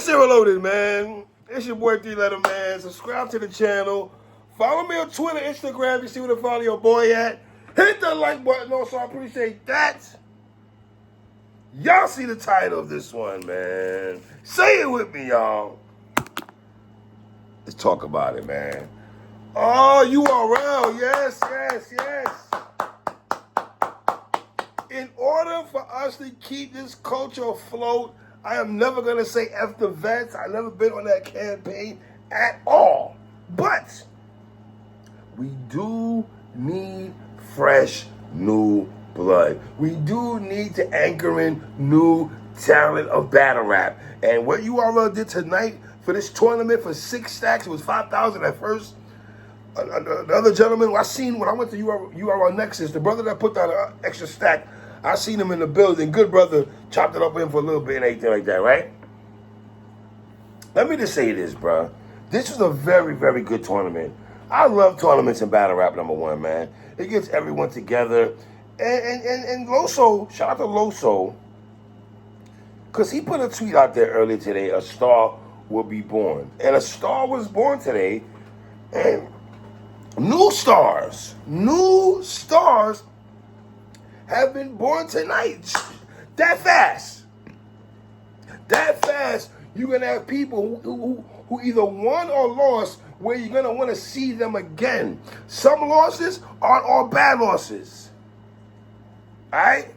Zero Loaded, man. It's your boy 3-Letter Man. Subscribe to the channel. Follow me on Twitter, Instagram. You see where to follow your boy at. Hit the like button also. I appreciate that. Y'all see the title of this one, man. Say it with me, y'all. Let's talk about it, man. Oh, URL. Yes. In order for us to keep this culture afloat, I am never going to say F the vets. I've never been on that campaign at all. But we do need fresh, new blood. We do need to anchor in new talent of battle rap. And what URL did tonight for this tournament for 6 stacks, it was 5,000 at first. The other gentleman, I seen when I went to URL Nexus, the brother that put down an extra stack, I seen him in the building. Good brother, chopped it up with him for a little bit and everything like that, right? Let me just say this, bro. This was a very, very good tournament. I love tournaments in battle rap, number one, man. It gets everyone together. And Loso, shout out to Loso, because he put a tweet out there earlier today, a star will be born. And a star was born today. And new stars have been born tonight. That fast, you're going to have people who either won or lost where you're going to want to see them again. Some losses aren't all bad losses. All right?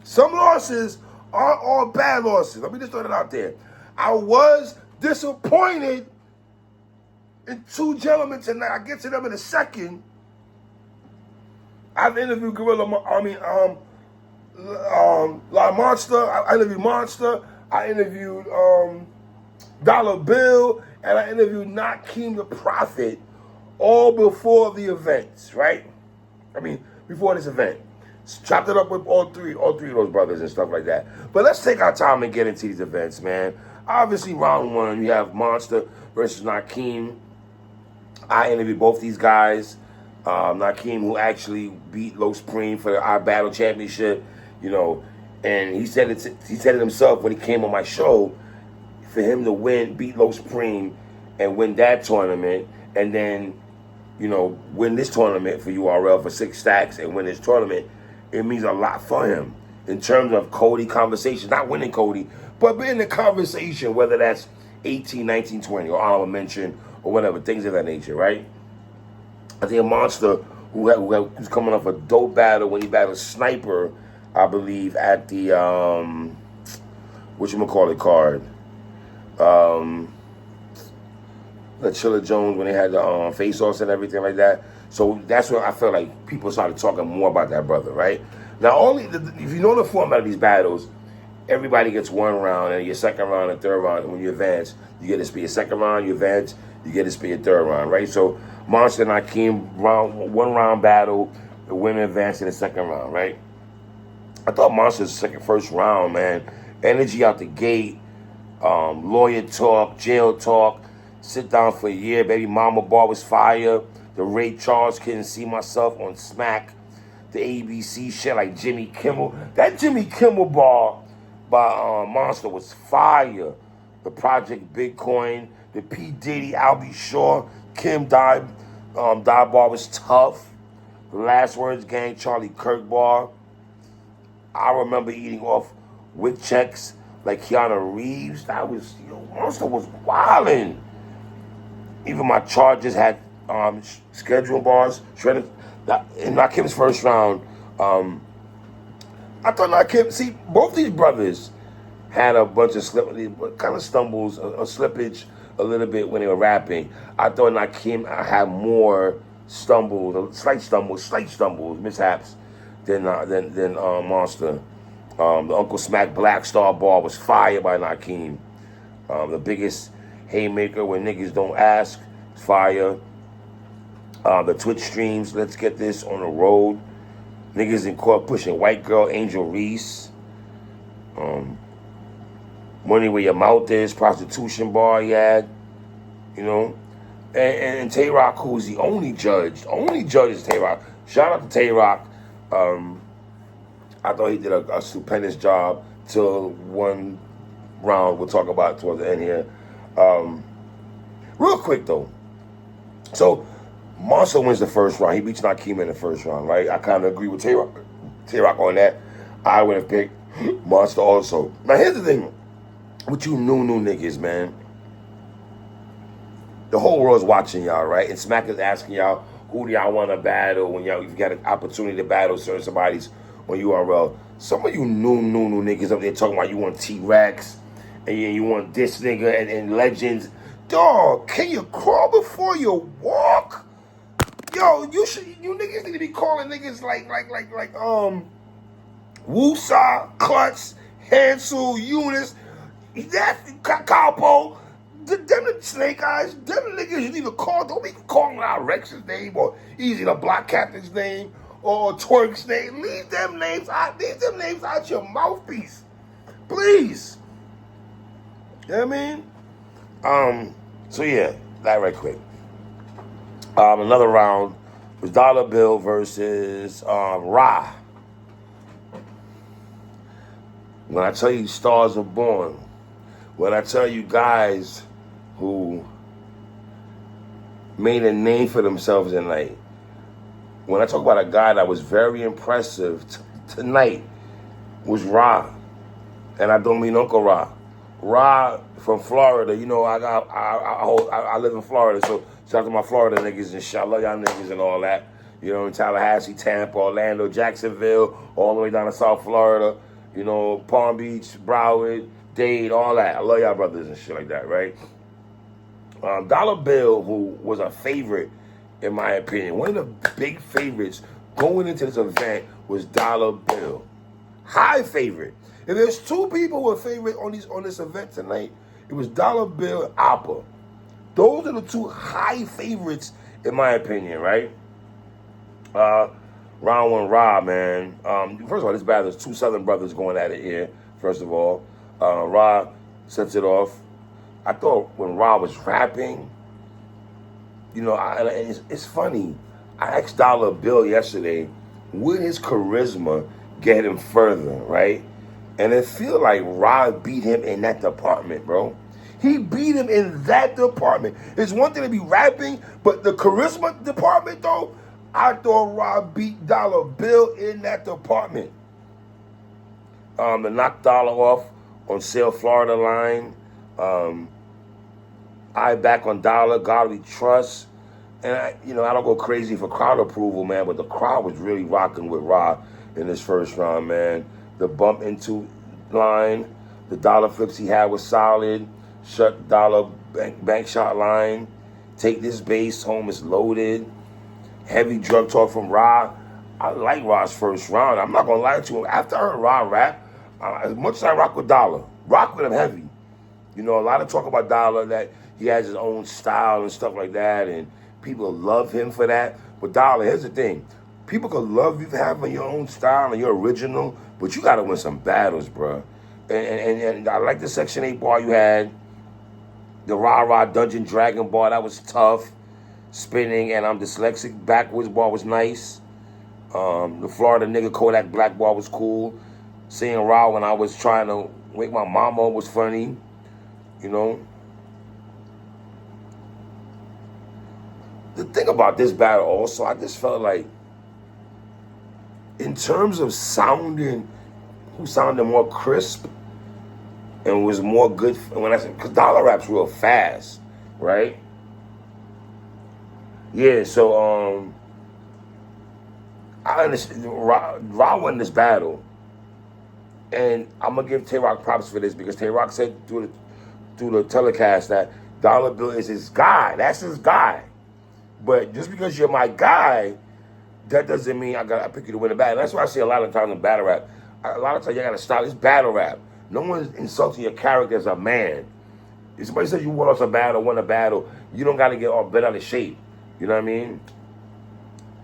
Some losses aren't all bad losses. Let me just throw that out there. I was disappointed in 2 gentlemen tonight. I'll get to them in a second. I've interviewed Monster. I interviewed Monster. I interviewed Dollar Bill. And I interviewed Naim the Prophet all before the events, right? I mean, before this event. Chopped it up with all three of those brothers and stuff like that. But let's take our time and get into these events, man. Obviously, round 1, you have Monster versus Naim. I interviewed both these guys. Naim, who actually beat Low Supreme for our battle championship, you know, and he said it himself when he came on my show. For him to beat Low Supreme and win that tournament, and then, you know, win this tournament for URL for 6 stacks and win this tournament, it means a lot for him in terms of Cody conversation. Not winning Cody, but being in the conversation, whether that's 18, 19, 20, or honorable mention, or whatever, things of that nature, right? I think a Monster who's coming off a dope battle when he battled Sniper, I believe, at the, whatchamacallit card. The Chilla Jones when they had the face-offs and everything like that. So that's when I felt like people started talking more about that brother, right? Now, if you know the format of these battles, everybody gets 1 round, and your second round and third round, and when you advance, you get to spit your second round, you advance, you get to spit your third round, right? So Monster and Naim, 1 round battle, the winner advanced in the second round, right? I thought Monster's first round, man, energy out the gate, lawyer talk, jail talk, sit down for a year, baby mama bar was fire, the Ray Charles couldn't see myself on Smack, the ABC shit like Jimmy Kimmel. That Jimmy Kimmel bar by Monster was fire. The Project Bitcoin, the P. Diddy, Albie Shaw, Kim bar was tough. The Last Words Gang, Charlie Kirk bar. I remember eating off with checks like Keanu Reeves. That was, Monster was wildin'. Even my Chargers had schedule bars. Shredded. In Nakim's first round, I thought Naim, see, both these brothers had a bunch of stumbles, a slippage a little bit when they were rapping. I thought Naim had more stumbles, slight stumbles, mishaps than Monster. The Uncle Smack Black Star bar was fire by Naim. The biggest haymaker when niggas don't ask, fire. The Twitch streams, let's get this on the road. Niggas in court pushing white girl, Angel Reese. Money where your mouth is, prostitution bar he had, And Tay-Rock, who's the only judge is Tay-Rock. Shout out to Tay-Rock. I thought he did a stupendous job till one round we'll talk about towards the end here. Real quick though. So Monsoon wins the first round. He beats Naim in the first round, right? I kind of agree with Tay-Rock on that. I would have picked Monster also. Now here's the thing. With you new niggas, man. The whole world's watching y'all, right? And Smack is asking y'all, who do y'all want to battle when y'all, if you got an opportunity to battle certain somebody's on URL. Some of you new niggas up there talking about you want T-Rex and you want this nigga and Legends. Dog, can you crawl before you walk? Yo, you niggas need to be calling niggas like Woosa, Klutz, Hansel, Eunice, that Capo. Them the snake eyes, them niggas you need to call. Don't be calling out Rex's name or Easy the Block Captain's name or Twerk's name. Leave them names out. Leave them names out your mouthpiece, please. You know what I mean? So yeah, that right quick. Another round was Dollar Bill versus Ra. When I tell you stars are born, when I tell you guys who made a name for themselves in life, when I talk about a guy that was very impressive tonight was Ra, and I don't mean Uncle Ra. Ra from Florida, you know, I live in Florida, so shout out to my Florida niggas and shit. I love y'all niggas and all that. You know, in Tallahassee, Tampa, Orlando, Jacksonville, all the way down to South Florida. You know, Palm Beach, Broward, Dade, all that. I love y'all brothers and shit like that, right? Dollar Bill, who was a favorite, in my opinion, one of the big favorites going into this event was Dollar Bill. High favorite. If there's two people who were favorite on this event tonight, it was Dollar Bill and Oppa. Those are the two high favorites, in my opinion, right? Round one, Ra, man. First of all, this battle, there's two Southern brothers going at it here, first of all. Ra sets it off. I thought when Ra was rapping, you know, and it's funny. I asked Dollar Bill yesterday, would his charisma get him further, right? And it feel like Ra beat him in that department, bro. He beat him in that department. It's one thing to be rapping, but the charisma department, though, I thought Ra beat Dollar Bill in that department. To knock Dollar off on Sale Florida line. I back on Dollar, God we trust. And, I don't go crazy for crowd approval, man, but the crowd was really rocking with Ra in this first round, man. The bump into line, the dollar flips he had was solid. Shut Dollar bank shot line. Take this base home, it's loaded. Heavy drug talk from Ra. I like Ra's first round. I'm not going to lie to him. After I heard Ra rap, as much as I rock with Dollar, rock with him heavy. You know, a lot of talk about Dollar that he has his own style and stuff like that, and people love him for that. But Dollar, here's the thing. People can love you for having your own style and your original, but you got to win some battles, bro. And I like the Section 8 bar you had. The Ra Dungeon Dragon bar, that was tough. Spinning and I'm dyslexic backwards bar was nice. The Florida nigga Kodak Black bar was cool. Seeing Ra when I was trying to wake my mama was funny. You know. The thing about this battle also, I just felt like, in terms of sounding, who sounded more crisp and was more good, when I said, because Dollar rap's real fast, right? Yeah, so I understand Ra won this battle, and I'm gonna give Tay-Rock props for this because Tay-Rock said through the telecast that Dollar Bill is his guy. That's his guy. But just because you're my guy, that doesn't mean I pick you to win a battle. That's why I say a lot of times in battle rap, a lot of times you gotta stop. It's battle rap. No one's insulting your character as a man. If somebody says you won us a battle, won a battle, you don't gotta get all bent out of shape. You know what I mean?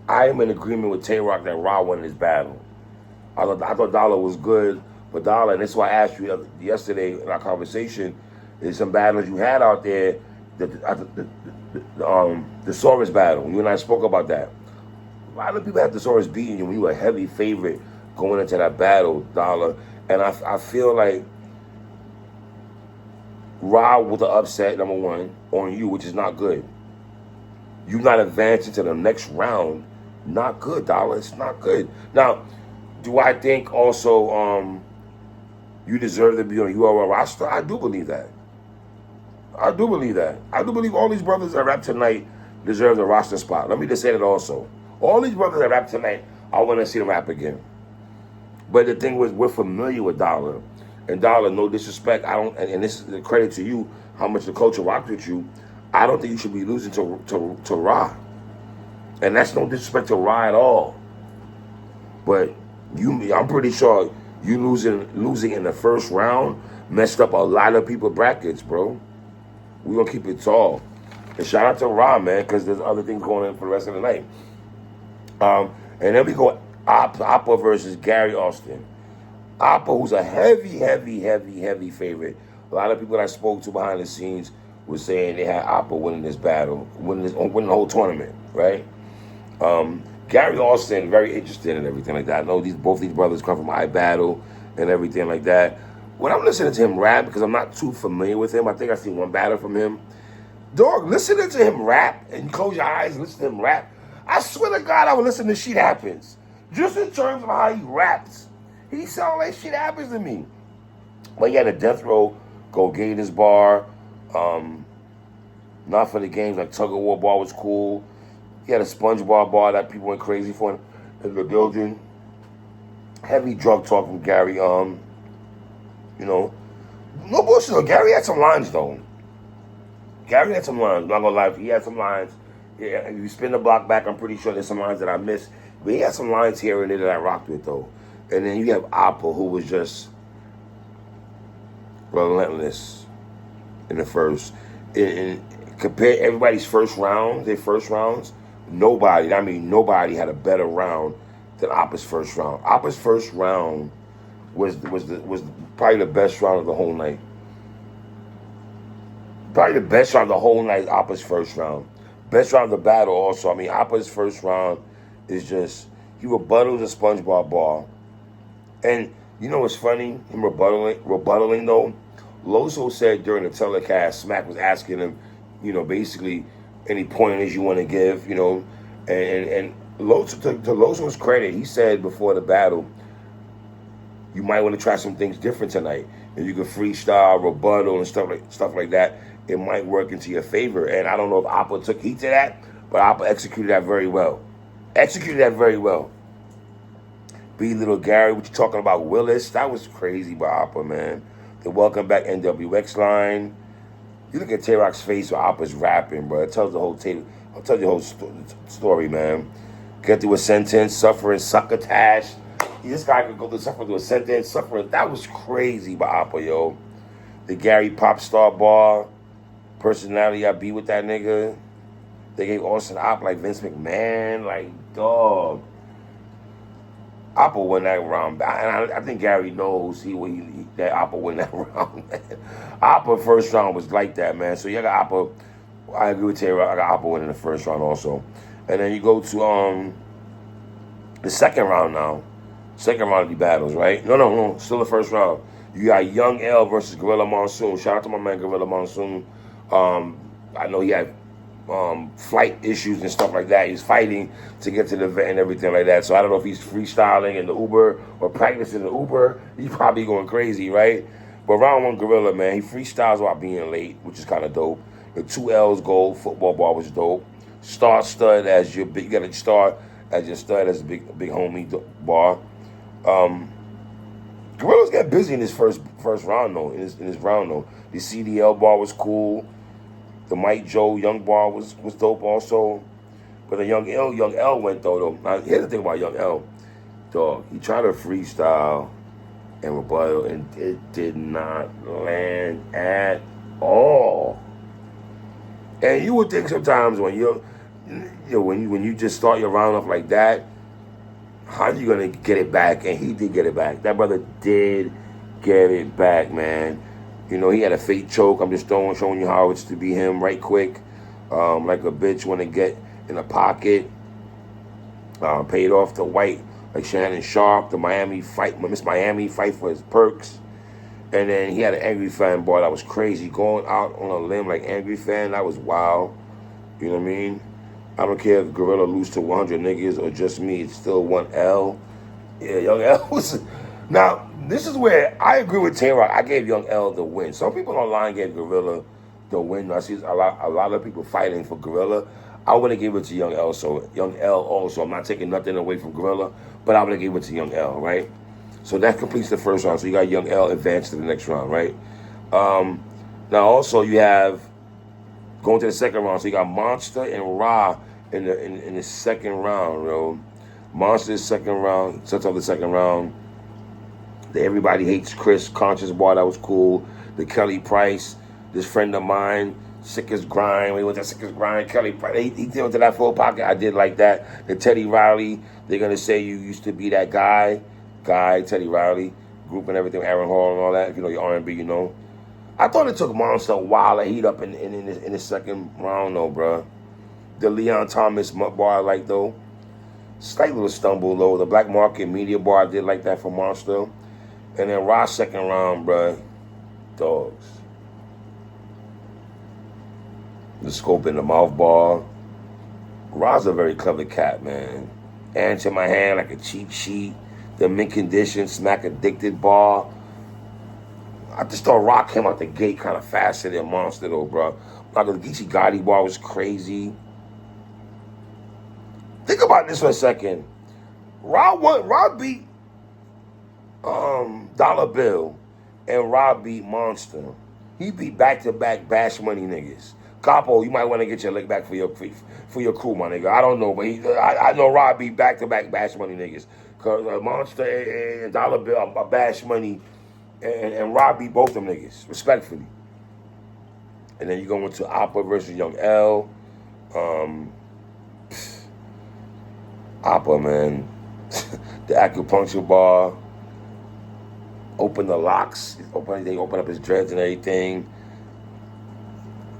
I am in agreement with Tay-Rock that Ra won this battle. I thought Dollar was good, but Dollar, and that's why I asked you yesterday in our conversation, there's some battles you had out there, the Saurus battle. You and I spoke about that. A lot of people had the Saurus beating you when you were a heavy favorite going into that battle, Dollar. And I feel like Ra with the upset, number one, on you, which is not good. You not advancing to the next round, not good, Dollar. It's not good. Now, do I think also you deserve to be on a URL roster? I do believe that. I do believe that. I do believe all these brothers that rap tonight deserve the roster spot. Let me just say that also. All these brothers that rap tonight, I want to see them rap again. But the thing was, we're familiar with Dollar. And Dollar, no disrespect, I don't, and this is the credit to you, how much the culture rocks with you. I don't think you should be losing to Ra. And that's no disrespect to Ra at all. But I'm pretty sure you losing in the first round messed up a lot of people's brackets, bro. We're going to keep it tall. And shout out to Ra, man, because there's other things going on for the rest of the night. And then we go Oppa versus Gary Austin. Oppa, who's a heavy favorite. A lot of people that I spoke to behind the scenes were saying they had Oppa winning this battle, winning the whole tournament, right? Gary Austin, very interested in everything like that. I know both these brothers come from iBattle and everything like that. When I'm listening to him rap, because I'm not too familiar with him, I think I've seen one battle from him. Dog, listening to him rap, and you close your eyes and listen to him rap, I swear to God I would listen to Shit Happens. Just in terms of how he raps. He sounds like Shit Happens to me. But he had a Death Row, Go Gators bar, Not For The Games, like Tug of War bar was cool. He had a SpongeBob bar that people went crazy for in the building. Heavy drug talk from Gary. You know, no bullshit. Gary had some lines though. Gary had some lines. Not gonna lie, he had some lines. Yeah, if you spin the block back, I'm pretty sure there's some lines that I missed. But he had some lines here and there that I rocked with though. And then you have Oppa, who was just relentless in the first. And compare everybody's first round, their first rounds. Nobody had a better round than Oppa's first round. Oppa's first round was probably the best round of the whole night. Probably the best round of the whole night is Oppa's first round. Best round of the battle also. I mean, Oppa's first round is just, he rebuttals a SpongeBob bar. And you know what's funny? Him rebuttaling though, Loso said during the telecast, Smack was asking him, you know, basically any pointers you want to give, you know, and Loso, to Loso's credit, he said before the battle, you might want to try some things different tonight. And you can freestyle, rebuttal, and stuff like that. It might work into your favor. And I don't know if Oppa took heed to that, but Oppa executed that very well. B Little Gary, what you talking about, Willis? That was crazy by Oppa, man. The Welcome Back NWX line. You look at Tay-Rock's face when Oppa's rapping, bro. It tells the whole story, man. Get through a sentence, suffering, succotash. This guy could go through a sentence, suffering. That was crazy by Oppa, yo. The Gary Pop Star bar. Personality I be with that nigga. They gave Austin Oppa like Vince McMahon. Like, dog. Oppa won that round. And I think Gary knows that Oppa won that round, man. Oppa first round was like that, man. So you got Oppa. I agree with Taylor. I got Oppa winning the first round also. And then you go to the second round now. Second round of the battles, right? No. Still the first round. You got Young L versus Gorilla Monsoon. Shout out to my man Gorilla Monsoon. I know he had flight issues and stuff like that. He's fighting to get to the event and everything like that. So I don't know if he's freestyling in the Uber or practicing the Uber. He's probably going crazy, right? But round one, Gorilla, man, he freestyles while being late, which is kind of dope. The 2 L's gold football bar was dope. Star stud as your big, you got to start as your stud as a big homie bar. Gorilla's got busy in his first round though. In his round though, the CDL bar was cool. The Mike Joe Young bar was dope also. But the Young L went though. Now here's the thing about Young L, dog. He tried to freestyle and rebuttal, and it did not land at all. And you would think sometimes when when you just start your round off like that, how are you gonna get it back? And he did get it back. That brother did get it back, man. You know, he had a fake choke. I'm just showing you how it's to be him right quick. Like a bitch want to get in a pocket. Paid off to White, like Shannon Sharp, the Miss Miami fight for his perks. And then he had an Angry Fan bar that was crazy. Going out on a limb like Angry Fan, that was wild. You know what I mean? I don't care if Gorilla lose to 100 niggas or just me, it's still 1L. Yeah, Young L was... Now, this is where I agree with Tay-Rock. I gave Young L the win. Some people online gave Gorilla the win. I see a lot of people fighting for Gorilla. I would have given it to Young L. So Young L also, I'm not taking nothing away from Gorilla, but I would have given it to Young L, right? So that completes the first round. So you got Young L advance to the next round, right? Now also you have going to the second round. So you got Monster and Ra in the second round, bro. Monster's second round, sets off the second round. The Everybody Hates Chris Conscious bar, that was cool. The Kelly Price, this friend of mine, Sickest Grind. When he went to Sickest Grind, Kelly Price, he did into that full pocket. I did like that. The Teddy Riley, they're gonna say you used to be that guy, Teddy Riley, group and everything, Aaron Hall and all that. If you know your R&B, you know. I thought it took Monster a while to heat up in the second round, though, bro. The Leon Thomas bar I like, though. Slight little stumble, though. The Black Market Media bar, I did like that for Monster. And then Ross second round, bro. Dogs. The Scope in the Mouth bar. Ross a very clever cat, man. Ants in my hand like a cheat sheet. The Mint Condition, Smack Addicted bar. I just thought Rock came out the gate kind of faster than Monster, though, bro. Like the Geechee Gotti bar was crazy. Think about this for a second. Rob beat Dollar Bill, and Rob beat Monster. He beat back-to-back Bash Money niggas. Capo, you might want to get your lick back for your crew, my nigga. I don't know, but I know Rob beat back-to-back Bash Money niggas. Because Monster and Dollar Bill are Bash Money, and Rob beat both them niggas, respectfully. And then you go into Oppa versus Young L. Oppa, man. The acupuncture bar. Open the locks. They open up his dreads and everything.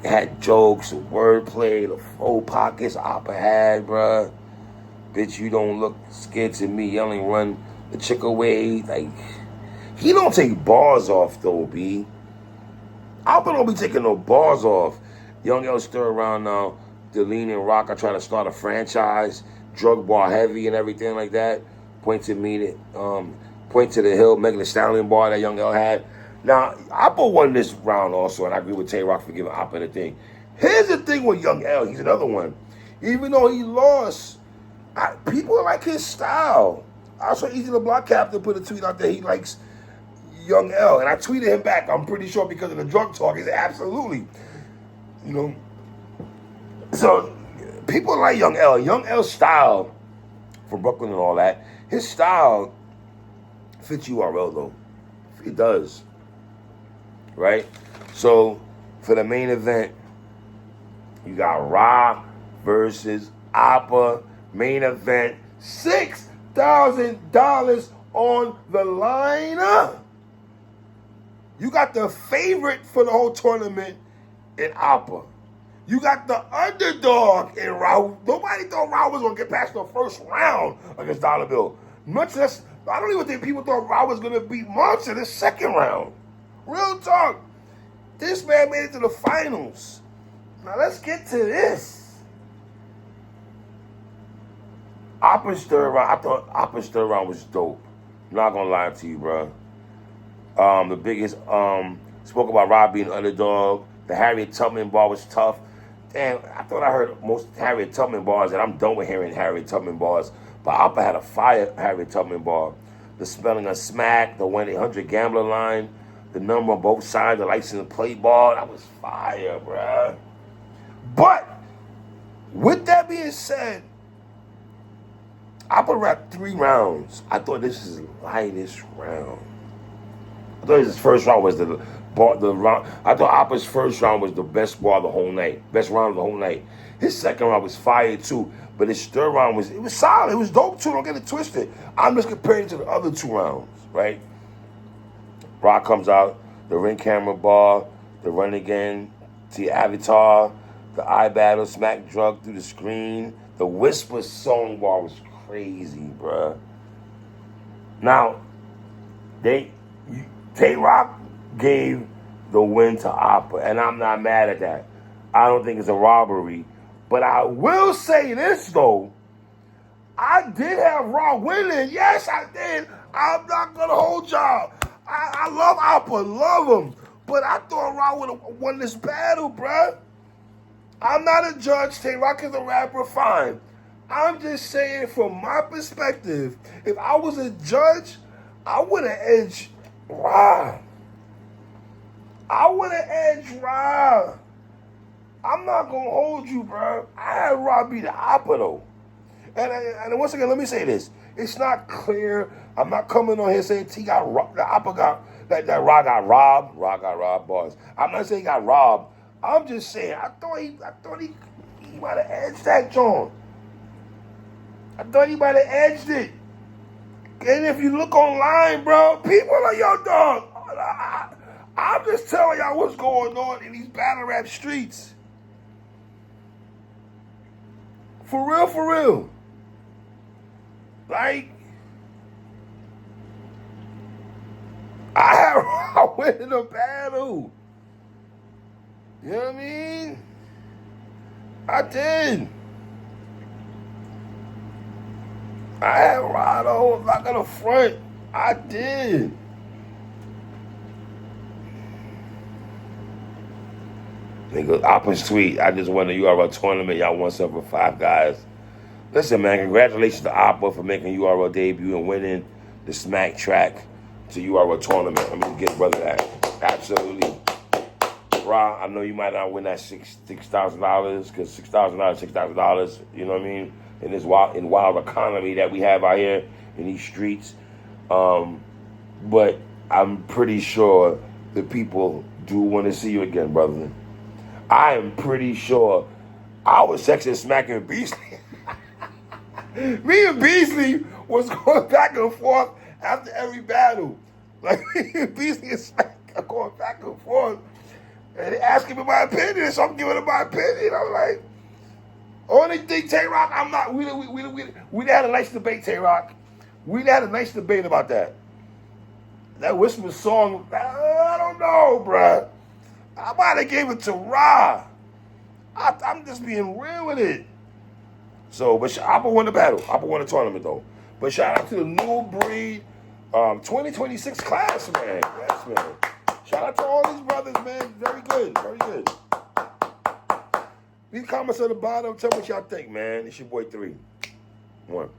Had jokes, wordplay, the full pockets Oppa had, bruh. Bitch, you don't look scared to me. Yelling, run the chick away. Like, he don't take bars off, though, B. Oppa don't be taking no bars off. Young L stir around now. Deline and Rock are trying to start a franchise. Drug bar heavy and everything like that. Point to the Hill, Megan Thee Stallion bar that Young L had. Now, Oppa won this round also, and I agree with Tay-Rock for giving Oppa the thing. Here's the thing with Young L. He's another one. Even though he lost, people like his style. I saw Easy the Block Captain put a tweet out there. He likes Young L, and I tweeted him back. I'm pretty sure because of the drug talk. He said, absolutely. You know, so people like Young L. Young L's style, from Brooklyn and all that, his style fits URL, though. It does. Right? So, for the main event, you got Ra versus Oppa. Main event, $6,000 on the line. You got the favorite for the whole tournament in Oppa. You got the underdog in Ra. Nobody thought Ra was going to get past the first round against Dollar Bill. Much less, I don't even think people thought Ra was going to beat Monster this second round. Real talk. This man made it to the finals. Now let's get to this. Oppa's third round, I thought Oppa's third round was dope. Not going to lie to you, bro. The biggest, spoke about Rob being underdog. The Harriet Tubman bar was tough. Damn, I thought I heard most Harriet Tubman bars, and I'm done with hearing Harriet Tubman bars. But Oppa had a fire Harriet Tubman bar. The spelling of smack, the 1-800 gambler line, the number on both sides, the license plate bar, that was fire, bruh. But, with that being said, Oppa wrapped 3 rounds. I thought this is the lightest round. I thought his first round was the round. I thought Oppa's first round was the best bar of the whole night. Best round of the whole night. His second round was fire too, but his third round was solid. It was dope too. Don't get it twisted. I'm just comparing it to the other 2 rounds, right? Rock comes out, the ring camera bar, the run again to your avatar, the eye battle, smack drug through the screen. The Whisper song bar was crazy, bruh. Now, Tay-Rock gave the win to Oppa, and I'm not mad at that. I don't think it's a robbery. But I will say this, though. I did have Raw winning. Yes, I did. I'm not going to hold y'all. I love Oppa, love him. But I thought Raw would have won this battle, bruh. I'm not a judge. Tay-Rock is a rapper, fine. I'm just saying from my perspective, if I was a judge, I would have edged Raw. I would have edged Raw. I'm not going to hold you, bro. I had Raw beat the Oppa, though. And once again, let me say this. It's not clear. I'm not coming on here saying T got robbed. The Oppa got, that Raw got robbed. Raw got robbed, boys. I'm not saying he got robbed. I'm just saying, I thought he might have edged that joint. I thought he might have edged it. And if you look online, bro, people are yo, dog. I'm just telling y'all what's going on in these battle rap streets. For real, for real. Like, I went in a battle. You know what I mean? I did. I had Rado, I'm not gonna front. I did. Nigga, Oppa's tweet. I just won the URL tournament. Y'all won something for 5 guys. Listen, man, congratulations to Oppa for making URL debut and winning the smack track to URL tournament. Let me just give brother that. Absolutely. Ra, I know you might not win that $6,000 because $6,000, $6,000, you know what I mean? In this wild economy that we have out here in these streets. But I'm pretty sure the people do want to see you again, brother. I am pretty sure I was sexing smacking Beasley. Me and Beasley was going back and forth after every battle. Like, me and Beasley and Smack are going back and forth. And they asking me my opinion, so I'm giving them my opinion. I'm like, only thing, Tay-Rock, I'm not, we had a nice debate, Tay-Rock. We had a nice debate about that. That Whisper song, I don't know, bruh. I might have gave it to Ra. I'm just being real with it. So, but Oppa won the battle. Oppa won the tournament, though. But shout out to the New Breed 2026 class, man. Yes, man. Shout out to all these brothers, man. Very good. Very good. Leave comments on the bottom. Tell me what y'all think, man. It's your boy 3. 1.